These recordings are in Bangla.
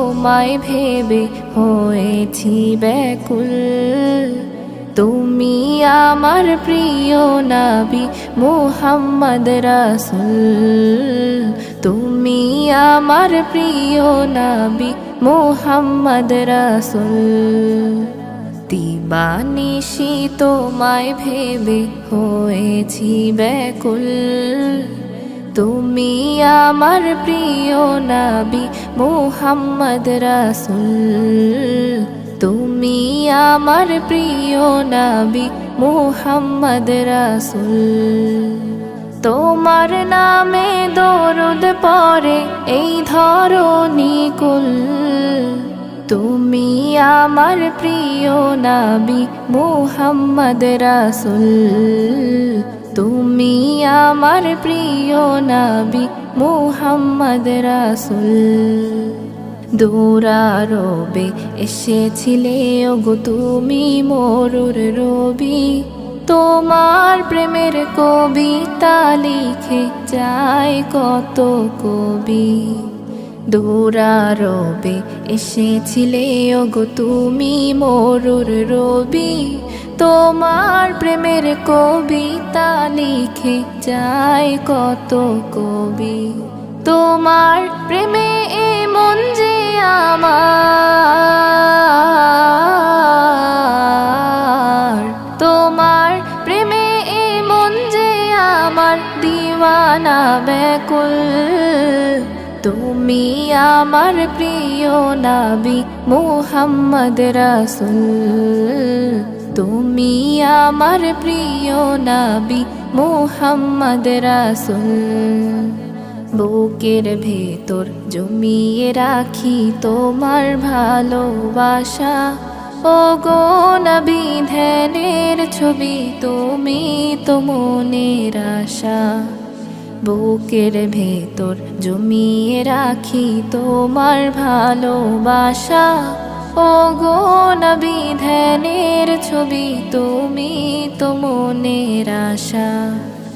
তোমায় ভেবে হয়েছি ব্যাকুল। তুমি আমার প্রিয় নবী মুহাম্মদ রাসূল, তুমি আমার প্রিয় নবী মুহাম্মদ রাসূল। দিবানিশি তোমায় ভেবে হয়েছি ব্যাকুল। তুমি আমার প্রিয় নবী মুহাম্মদ রাসূল, তুমি আমার প্রিয় নবী মুহাম্মদ রাসূল। তোমার নামে দরুদ পড়ে এই ধরণী কুল। তুমি আমার প্রিয় নবী মুহাম্মদ রাসূল, তুমি আমার প্রিয় নবী মুহাম্মদ রাসূল। দূরারবে এসেছিলে ওগো তুমি মরুর রবি, তোমার প্রেমের কবিতা লিখে যায় কত কবি। দূরারবে এসেছিলে ওগো তুমি মরুর রবি, তোমার প্রেমের কবিতা লিখে যায় কত কবি। তোমার প্রেমে মন যে আমার, তোমার প্রেমে মন যে আমার দিওয়ানা ব্যাকুল। তুমি আমার প্রিয় নবী মুহাম্মদ রাসূল, তুমি আমার প্রিয় নবী মুহাম্মদ রাসূল। বুকের ভেতর জমিয়ে রাখি তোমার ভালোবাসা, ওগো নবী ধ্যানের ছবি তুমি তো মনের আশা। বুকের ভেতর জমিয়ে রাখি তোমার ভালোবাসা, ওগো নবী ধ্যানের ছবি তুমি তো মনের আশা।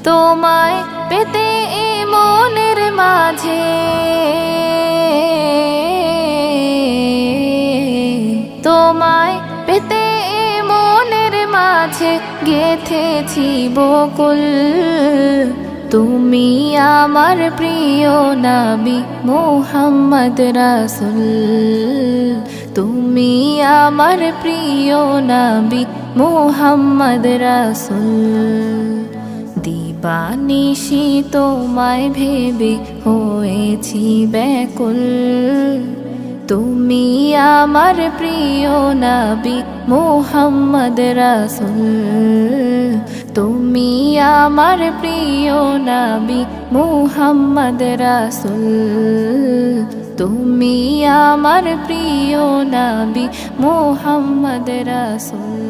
তোমায় পেতে মনের মাঝে, তোমায় পেতে মনের মাঝে গেথেছি বকুল। তুমি আমার প্রিয় নবী মুহাম্মদ রাসূল, তুমি আমার প্রিয় নবী মুহাম্মদ রাসূল। দিবানিশি তোমায় ভেবে হয়েছি ব্যাকুল। তুমি আমার প্রিয় নবী মুহাম্মদ রাসূল, তুমি আমার প্রিয় নবী মুহাম্মদ রাসূল, তুমি আমার প্রিয় নবী মুহাম্মদ রাসূল।